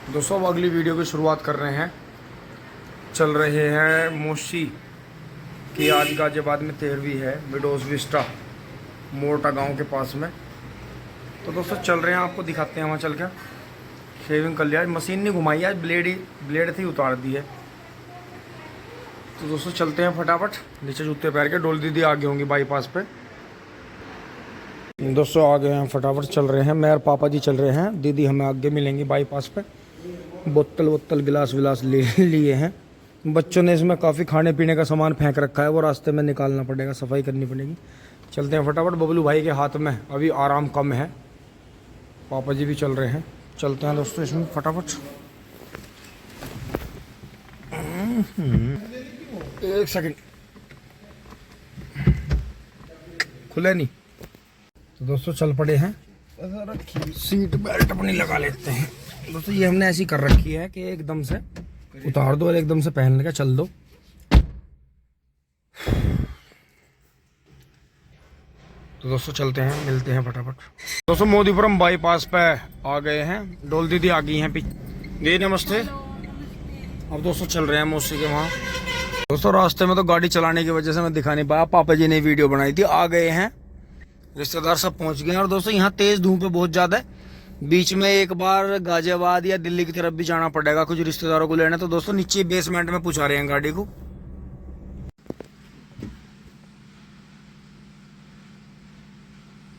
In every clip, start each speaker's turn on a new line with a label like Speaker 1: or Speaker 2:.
Speaker 1: दोस्तों अब अगली वीडियो की शुरुआत कर रहे हैं। चल रहे हैं मोशी की आज गाजियाबाद में 13वीं है विडोज विस्टा मोटा गांव के पास में। तो दोस्तों चल रहे हैं, आपको दिखाते हैं वहाँ चल कर। शेविंग कर लिया, आज मशीन नहीं घुमाई, आज ब्लेड थी उतार दी है। तो दोस्तों चलते हैं फटाफट, नीचे जूते पहन के। डोल दीदी आगे होंगी बाईपास पे। दोस्तों आ गए हैं, फटाफट चल रहे हैं। मैं और पापा जी चल रहे हैं, दीदी हमें आगे मिलेंगी बाईपास पे। बोतल गिलास विलास लिए हैं। बच्चों ने इसमें काफ़ी खाने पीने का सामान फेंक रखा है, वो रास्ते में निकालना पड़ेगा, सफाई करनी पड़ेगी। चलते हैं फटाफट। बबलू भाई के हाथ में अभी आराम कम है, पापा जी भी चल रहे हैं। चलते हैं दोस्तों इसमें फटाफट। एक सेकंड, खुले नहीं। तो दोस्तों चल पड़े हैं, सीट बेल्ट अपनी लगा लेते हैं। दोस्तों ये हमने ऐसी कर रखी है कि एकदम से उतार दो और एकदम से पहन के चल दो। तो दोस्तों चलते हैं, मिलते हैं फटाफट। दोस्तों मोदीपुरम बाईपास पे आ गए हैं, डोल दीदी आ गई हैं जी नमस्ते। अब दोस्तों चल रहे हैं मौसी के वहाँ। दोस्तों रास्ते में तो गाड़ी चलाने की वजह से मैं दिखा नहीं पाया, पापा जी ने वीडियो बनाई थी। आ गए हैं, रिश्तेदार सब पहुंच गए हैं। और दोस्तों यहाँ तेज धूप है बहुत ज़्यादा है, बीच में एक बार गाजियाबाद या दिल्ली की तरफ भी जाना पड़ेगा कुछ रिश्तेदारों को लेने। तो दोस्तों नीचे बेसमेंट में पहुंचा रहे हैं गाड़ी को।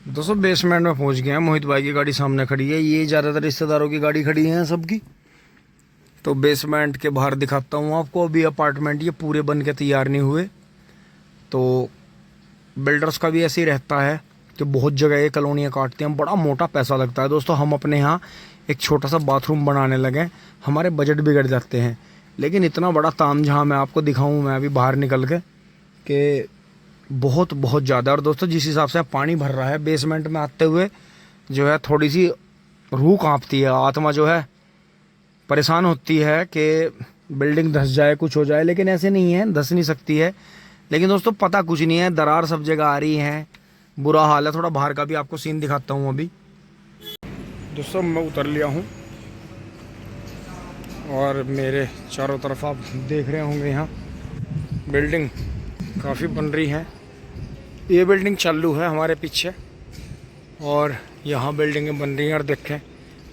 Speaker 1: दोस्तों बेसमेंट में पहुंच गए हैं, मोहित भाई की गाड़ी सामने खड़ी है। ये ज़्यादातर रिश्तेदारों की गाड़ी खड़ी है सबकी। तो बेसमेंट के बाहर दिखाता हूँ आपको। अभी अपार्टमेंट ये पूरे बन के तैयार नहीं हुए, तो बिल्डर्स का भी ऐसे ही रहता है कि बहुत जगह ये कॉलोनियाँ काटते हैं, बड़ा मोटा पैसा लगता है। दोस्तों हम अपने यहाँ एक छोटा सा बाथरूम बनाने लगे, हमारे बजट बिगड़ जाते हैं। लेकिन इतना बड़ा तामझाम मैं आपको दिखाऊँ मैं अभी बाहर निकल के कि बहुत ज़्यादा। और दोस्तों जिस हिसाब से पानी भर रहा है बेसमेंट में आते हुए, जो है थोड़ी सी रूह कांपती है, आत्मा जो है परेशान होती है कि बिल्डिंग धंस जाए, कुछ हो जाए। लेकिन ऐसे नहीं है, धंस नहीं सकती है। लेकिन दोस्तों पता कुछ नहीं है, दरार सब जगह आ रही है, बुरा हाल है। थोड़ा बाहर का भी आपको सीन दिखाता हूँ अभी। दोस्तों मैं उतर लिया हूँ और मेरे चारों तरफ आप देख रहे होंगे यहाँ बिल्डिंग काफ़ी बन रही है। ये बिल्डिंग चालू है हमारे पीछे, और यहाँ बिल्डिंगें बन रही हैं। और देखें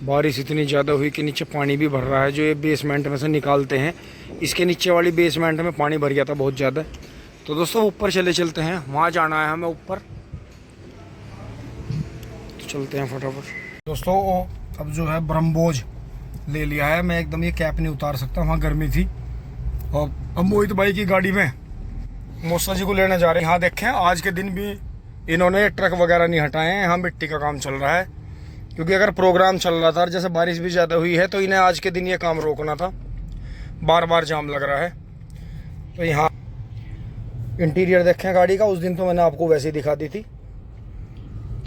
Speaker 1: बारिश इतनी ज़्यादा हुई कि नीचे पानी भी भर रहा है, जो ये बेसमेंट में से निकालते हैं। इसके नीचे वाली बेसमेंट में पानी भर गया था बहुत ज़्यादा। तो दोस्तों ऊपर चलते हैं, वहाँ जाना है हमें ऊपर। तो चलते हैं फटाफट। दोस्तों अब जो है ब्रह्मभोज ले लिया है, मैं एकदम ये कैप नहीं उतार सकता, वहाँ गर्मी थी। और अब मोहित भाई की गाड़ी में मौसा जी को लेने जा रहे हैं। यहाँ देखें आज के दिन भी इन्होंने ट्रक वगैरह नहीं हटाए हैं, यहाँ मिट्टी का काम चल रहा है। क्योंकि अगर प्रोग्राम चल रहा था और जैसे बारिश भी ज़्यादा हुई है, तो इन्हें आज के दिन ये काम रोकना था, बार बार जाम लग रहा है। तो यहाँ इंटीरियर देखें गाड़ी का, उस दिन तो मैंने आपको वैसे ही दिखा दी थी।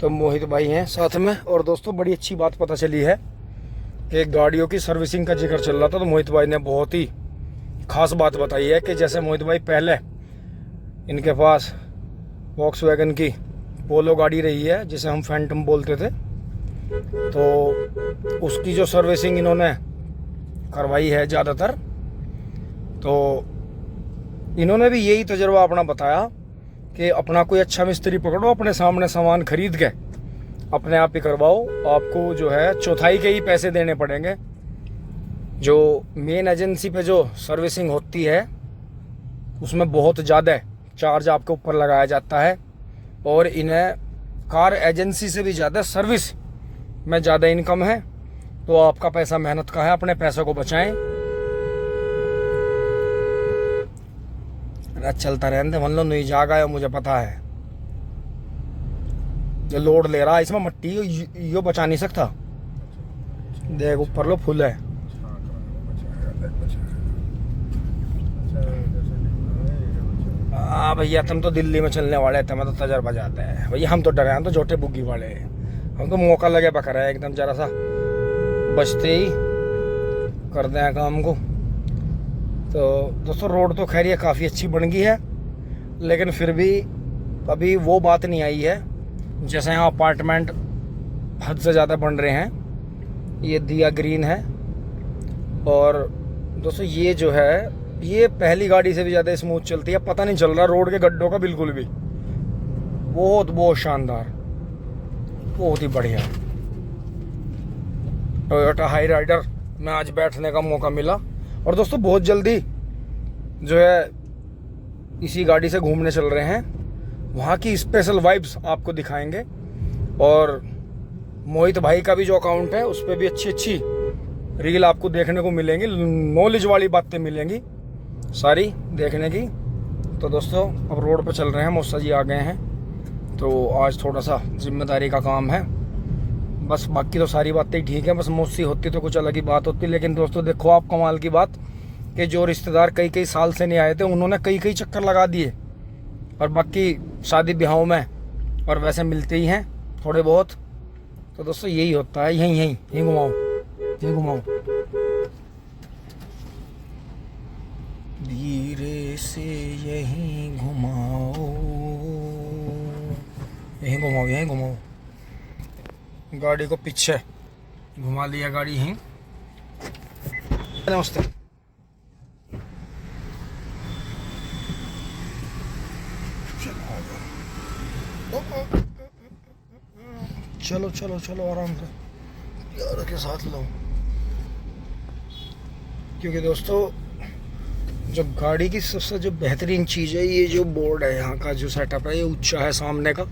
Speaker 1: तो मोहित भाई हैं साथ में। और दोस्तों बड़ी अच्छी बात पता चली है कि गाड़ियों की सर्विसिंग का जिक्र चल रहा था, तो मोहित भाई ने बहुत ही खास बात बताई है कि जैसे मोहित भाई पहले इनके पास वॉक्सवैगन की पोलो गाड़ी रही है, जिसे हम फैंटम बोलते थे, तो उसकी जो सर्विसिंग इन्होंने करवाई है ज़्यादातर, तो इन्होंने भी यही तजुर्बा अपना बताया कि अपना कोई अच्छा मिस्त्री पकड़ो, अपने सामने सामान खरीद के अपने आप ही करवाओ। आपको जो है चौथाई के ही पैसे देने पड़ेंगे। जो मेन एजेंसी पे जो सर्विसिंग होती है उसमें बहुत ज़्यादा चार्ज आपके ऊपर लगाया जाता है, और इन्हें कार एजेंसी से भी ज़्यादा सर्विस में ज़्यादा इनकम है। तो आपका पैसा मेहनत का है, अपने पैसों को बचाएं। चलता रहने दे, मान लो नहीं जागा है, मुझे पता है। जो लोड ले रहा है इसमें मट्टी यो बचा नहीं सकता। देख ऊपर लो फुल है। हाँ भैया तुम तो दिल्ली में चलने वाले थे, मैं तो तजर्बा जाता है भैया। हम तो डरे, हम तो छोटे बुग्गी वाले, हम तो मौका लगे पकड़ा है एकदम, जरा सा बचते ही कर दें काम को। तो दोस्तों रोड तो खैर ये काफ़ी अच्छी बन गई है, लेकिन फिर भी अभी वो बात नहीं आई है। जैसे यहाँ अपार्टमेंट हद से ज़्यादा बन रहे हैं। ये दिया ग्रीन है, और दोस्तों ये जो है ये पहली गाड़ी से भी ज़्यादा स्मूथ चलती है, पता नहीं चल रहा रोड के गड्ढों का बिल्कुल भी। बहुत बहुत शानदार, बहुत ही बढ़िया। टोयोटा हाई राइडर में आज बैठने का मौका मिला। और दोस्तों बहुत जल्दी जो है इसी गाड़ी से घूमने चल रहे हैं, वहाँ की स्पेशल वाइब्स आपको दिखाएंगे। और मोहित भाई का भी जो अकाउंट है उस पर भी अच्छी अच्छी रील आपको देखने को मिलेंगी, नॉलेज वाली बातें मिलेंगी सारी देखने की। तो दोस्तों अब रोड पर चल रहे हैं, मौसा जी आ गए हैं, तो आज थोड़ा सा जिम्मेदारी का काम है बस, बाकी तो सारी बातें ठीक है। बस मौसी होती तो कुछ अलग ही बात होती। लेकिन दोस्तों देखो आप कमाल की बात कि जो रिश्तेदार कई कई साल से नहीं आए थे उन्होंने कई कई चक्कर लगा दिए, और बाकी शादी ब्याहों में और वैसे मिलते ही हैं थोड़े बहुत। तो दोस्तों यही होता है, यहीं यहीं यहीं घुमाओ, यहीं घुमाओ, धीरे से यहीं घुमाओ, यहीं घुमाओ, यहीं घुमाओ। गाड़ी को पीछे घुमा लिया, गाड़ी यहीं। नमस्ते। चलो चलो चलो आराम से, प्यार के साथ लो। क्योंकि दोस्तों जो गाड़ी की सबसे जो बेहतरीन चीज़ है, ये जो बोर्ड है यहाँ का जो सेटअप है, ये ऊंचा है, सामने का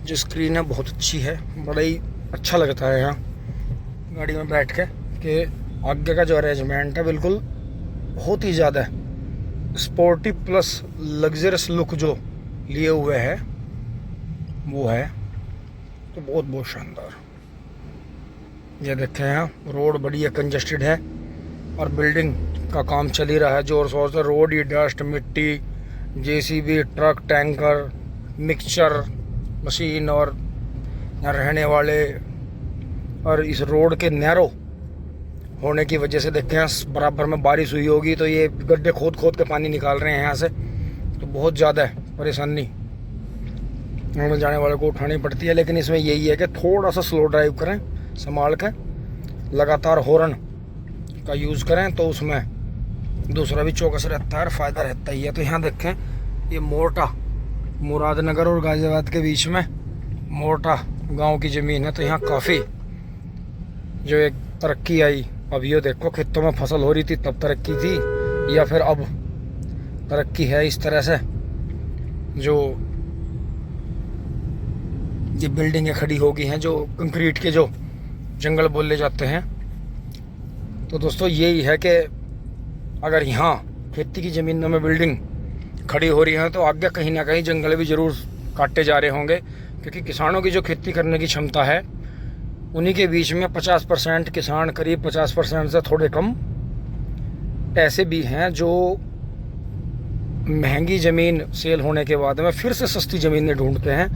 Speaker 1: जो स्क्रीन है बहुत अच्छी है, बड़ा ही अच्छा लगता है यहाँ गाड़ी में बैठ के। कि आगे का जो अरेंजमेंट है बिल्कुल बहुत ही ज़्यादा स्पोर्टी प्लस लग्जरियस लुक जो लिए हुए है वो है, तो बहुत बहुत शानदार। ये देखें यहाँ रोड बड़ी है, कंजस्टेड है, और बिल्डिंग का काम चल ही रहा है जोर शोर से। रोड ही डस्ट, मिट्टी, JCB, truck, tanker, mixture machine और यहाँ रहने वाले। और इस रोड के नैरो होने की वजह से देखें बराबर में बारिश हुई होगी तो ये गड्ढे खोद खोद के पानी निकाल रहे हैं यहाँ से, तो बहुत ज़्यादा परेशानी आने जाने वाले को उठानी पड़ती है। लेकिन इसमें यही है कि थोड़ा सा स्लो ड्राइव करें, संभाल कर, लगातार हॉर्न का यूज़ करें, तो उसमें दूसरा भी चौकस रहता है और फ़ायदा रहता ही है। तो यहाँ देखें ये मोटा मुरादनगर और गाज़ियाबाद के बीच में मोटा गांव की ज़मीन है, तो यहाँ काफ़ी जो एक तरक्की आई। अब ये देखो खेतों में फसल हो रही थी तब तरक्की थी, या फिर अब तरक्की है इस तरह से जो ये बिल्डिंगें खड़ी हो गई हैं, जो कंक्रीट के जो जंगल बोले जाते हैं। तो दोस्तों यही है कि अगर यहाँ खेती की ज़मीनों में बिल्डिंग खड़ी हो रही है तो आगे कहीं ना कहीं जंगल भी ज़रूर काटे जा रहे होंगे, क्योंकि किसानों की जो खेती करने की क्षमता है उन्हीं के बीच में 50% किसान, करीब 50% से थोड़े कम ऐसे भी हैं जो महंगी ज़मीन सेल होने के बाद में फिर से सस्ती ज़मीनें ढूंढते हैं।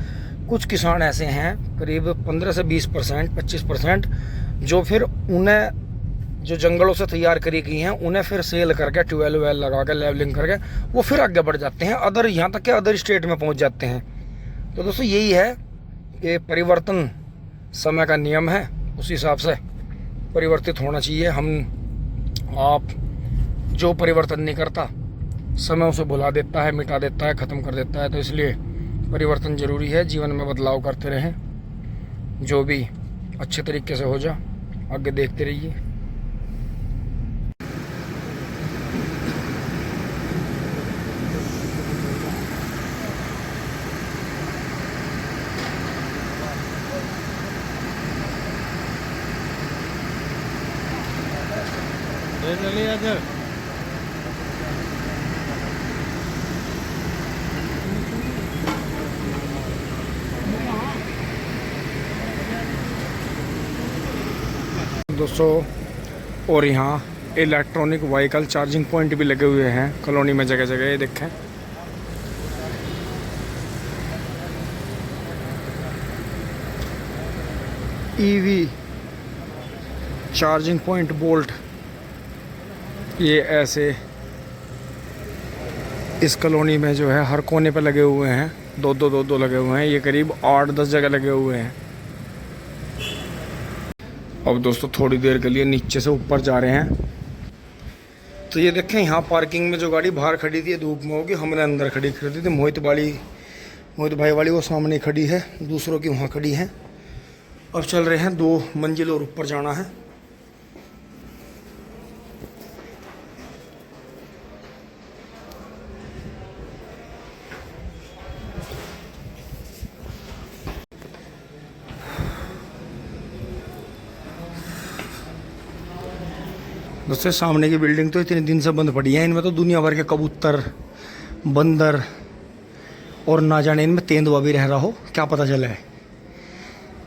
Speaker 1: कुछ किसान ऐसे हैं करीब 15 से 20%, 25%, जो फिर उन्हें जो जंगलों से तैयार करी गई हैं उन्हें फिर सेल करके ट्यूबवेल वेल लगा के लेवलिंग करके वो फिर आगे बढ़ जाते हैं, अदर यहाँ तक के अदर स्टेट में पहुँच जाते हैं। तो दोस्तों यही है कि परिवर्तन समय का नियम है, उस हिसाब से परिवर्तित होना चाहिए। हम आप जो परिवर्तन नहीं करता समय उसे भुला देता है, मिटा देता है, ख़त्म कर देता है। तो इसलिए परिवर्तन ज़रूरी है, जीवन में बदलाव करते रहें, जो भी अच्छे तरीके से हो जा, आगे देखते रहिए। दोस्तों और यहाँ इलेक्ट्रॉनिक व्हीकल चार्जिंग पॉइंट भी लगे हुए हैं कॉलोनी में जगह जगह, ये देखें। ईवी चार्जिंग पॉइंट बोल्ट, ये ऐसे इस कॉलोनी में जो है हर कोने पे लगे हुए हैं, दो दो लगे हुए हैं। ये करीब 8-10 जगह लगे हुए हैं। अब दोस्तों थोड़ी देर के लिए नीचे से ऊपर जा रहे हैं तो ये देखें यहाँ पार्किंग में जो गाड़ी बाहर खड़ी थी धूप में होगी, हमने अंदर खड़ी थी। मोहित भाई वाली वो सामने खड़ी है, दूसरों की वहाँ खड़ी है। अब चल रहे हैं 2 मंजिल और ऊपर जाना है। दोस्तों सामने की बिल्डिंग तो इतने दिन से बंद पड़ी है, इनमें तो दुनिया भर के कबूतर, बंदर और ना जाने इनमें तेंदुआ भी रह रहा हो, क्या पता चला है।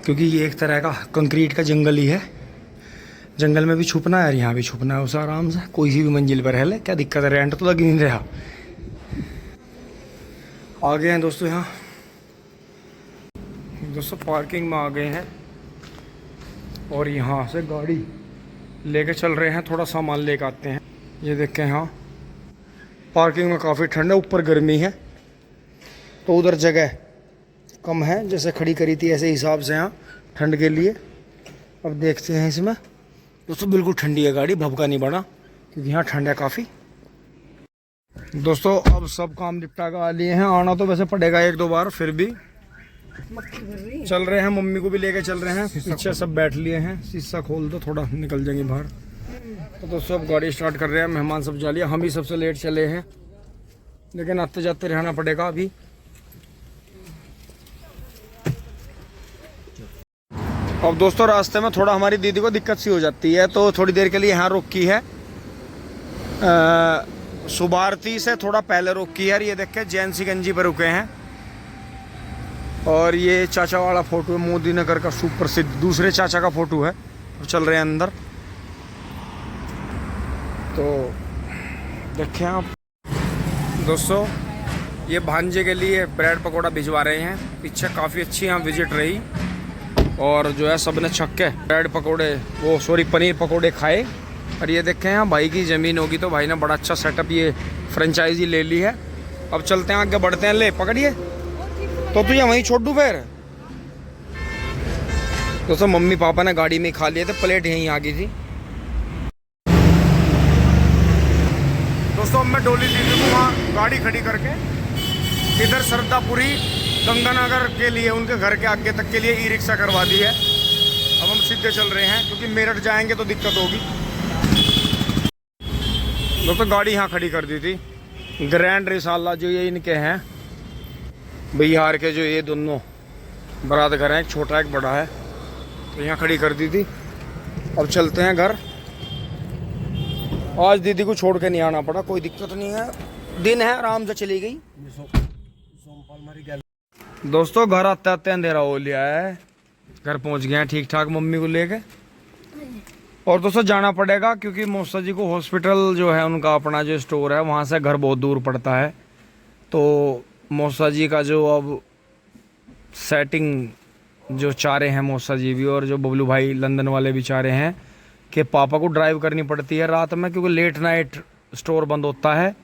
Speaker 1: क्योंकि ये एक तरह का कंक्रीट का जंगल ही है। जंगल में भी छुपना है यार, यहाँ भी छुपना है उसे आराम से, कोई सी भी मंजिल पर रह ले, क्या दिक्कत है। रेंट तो लग नहीं रहा। आ गए हैं दोस्तों यहाँ, दोस्तों पार्किंग में आ गए हैं और यहाँ से गाड़ी लेके चल रहे हैं, थोड़ा सामान लेके आते हैं। ये देखें यहाँ पार्किंग में काफ़ी ठंड है, ऊपर गर्मी है तो उधर जगह कम है, जैसे खड़ी करी थी ऐसे हिसाब से यहाँ ठंड के लिए। अब देखते हैं इसमें दोस्तों, बिल्कुल ठंडी है गाड़ी, भभका नहीं बना क्योंकि यहाँ ठंड है काफ़ी। दोस्तों अब सब काम निपटा कर आ लिए हैं, आना तो वैसे पड़ेगा 1-2 बार, फिर भी चल रहे हैं। मम्मी को भी लेके चल रहे हैं, पीछे सब बैठ लिए हैं। शीशा खोल दो थोड़ा, निकल जाएंगे बाहर। तो दोस्तों अब गाड़ी स्टार्ट कर रहे हैं, मेहमान सब जा लिया, हम ही सबसे लेट चले हैं, लेकिन आते जाते रहना पड़ेगा अभी। अब दोस्तों रास्ते में थोड़ा हमारी दीदी को दिक्कत सी हो जाती है, तो थोड़ी देर के लिए यहाँ रोकी है। सुबारती से थोड़ा पहले रोकी है। ये देखे जैनसी गंजी पर रुके हैं। और ये चाचा वाला फोटो है, मोदी नगर का सुप्रसिद्ध, दूसरे चाचा का फोटो है। तो चल रहे हैं अंदर, तो देखें आप दोस्तों, ये भांजे के लिए ब्रेड पकौड़ा भिजवा रहे हैं। पीछे काफ़ी अच्छी यहाँ विजिट रही और जो है सब ने छक्के ब्रेड पकौड़े, वो सॉरी पनीर पकौड़े खाए। और ये देखें यहाँ भाई की ज़मीन होगी तो भाई ने बड़ा अच्छा सेटअप, ये फ्रेंचाइजी ले ली है। अब चलते हैं आगे बढ़ते हैं, ले पकड़िए तो तुझे वहीं छोड़ दूँ फिर। दोस्तों मम्मी पापा ने गाड़ी में ही खा लिए थे, प्लेट यहीं आ गई थी। दोस्तों अब मैं डोली दीदी को वहाँ गाड़ी खड़ी करके इधर सरदापुरी गंगानगर के लिए, उनके घर के आगे तक के लिए ई रिक्शा करवा दी है। अब हम सीधे चल रहे हैं क्योंकि मेरठ जाएंगे तो दिक्कत होगी। दोस्तों गाड़ी यहाँ खड़ी कर दी थी। ग्रैंड रिसाला जो ये इनके हैं बिहार के, जो ये दोनों बारात घर हैं, एक छोटा एक बड़ा है, तो यहाँ खड़ी कर दी थी। अब चलते हैं घर। आज दीदी को छोड़ के नहीं आना पड़ा, कोई दिक्कत नहीं है, दिन है, आराम से चली गई। दोस्तों घर आते आते अंधेरा हो लिया है, घर पहुंच गए हैं ठीक ठाक मम्मी को लेके। और दोस्तों जाना पड़ेगा क्योंकि मौसा जी को हॉस्पिटल जो है उनका अपना जो स्टोर है वहाँ से घर बहुत दूर पड़ता है। तो मौसा जी का जो अब सेटिंग जो चाह रहे हैं मौसा जी भी, और जो बबलू भाई लंदन वाले भी चाह रहे हैं कि पापा को ड्राइव करनी पड़ती है रात में, क्योंकि लेट नाइट स्टोर बंद होता है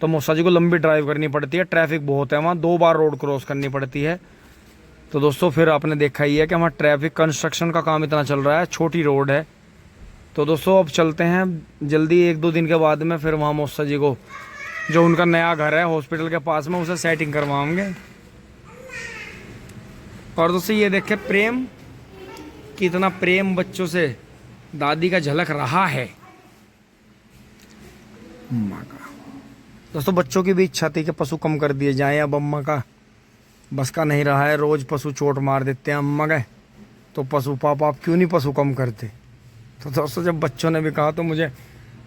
Speaker 1: तो मौसा जी को लंबी ड्राइव करनी पड़ती है। ट्रैफिक बहुत है वहाँ, 2 बार रोड क्रॉस करनी पड़ती है। तो दोस्तों फिर आपने देखा ही है कि वहाँ ट्रैफिक, कंस्ट्रक्शन का काम इतना चल रहा है, छोटी रोड है। तो दोस्तों अब चलते हैं जल्दी, 1-2 दिन के बाद में फिर वहाँ मौसा जी को जो उनका नया घर है हॉस्पिटल के पास में, उसे सेटिंग करवाएंगे। और दोस्तों ये देखें प्रेम, कितना प्रेम बच्चों से दादी का झलक रहा है। अम्मा का दोस्तों बच्चों की भी इच्छा थी कि पशु कम कर दिए जाएं, अब अम्मा का बस का नहीं रहा है, रोज पशु चोट मार देते हैं अम्मा गए। तो पशु पापा आप क्यों नहीं पशु कम करते। तो दोस्तों जब बच्चों ने भी कहा तो मुझे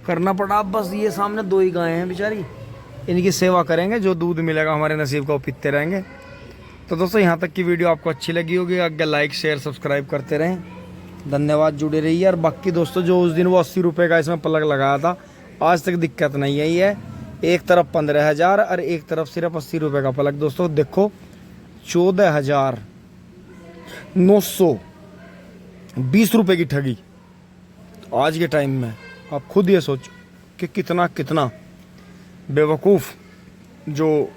Speaker 1: करना पड़ा। अब बस ये सामने 2 ही गायें हैं बेचारी, इनकी सेवा करेंगे, जो दूध मिलेगा हमारे नसीब का वो पीते रहेंगे। तो दोस्तों यहाँ तक की वीडियो आपको अच्छी लगी होगी, आगे लाइक शेयर सब्सक्राइब करते रहें, धन्यवाद, जुड़े रहिए। और बाकी दोस्तों जो उस दिन वो 80 रुपये का इसमें प्लग लगाया था, आज तक दिक्कत नहीं आई है। एक तरफ 15,000 और एक तरफ सिर्फ 80 रुपये का प्लग। दोस्तों देखो 14,920 रुपये की ठगी आज के टाइम में। आप खुद ये सोचो कि कितना बेवकूफ़ जो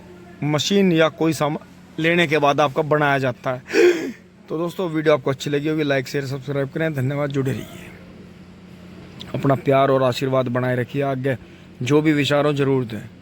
Speaker 1: मशीन या कोई सामान लेने के बाद आपका बनाया जाता है। तो दोस्तों वीडियो आपको अच्छी लगी होगी, लाइक शेयर सब्सक्राइब करें, धन्यवाद, जुड़े रहिए, अपना प्यार और आशीर्वाद बनाए रखिए। आगे जो भी विचार हो जरूर दें।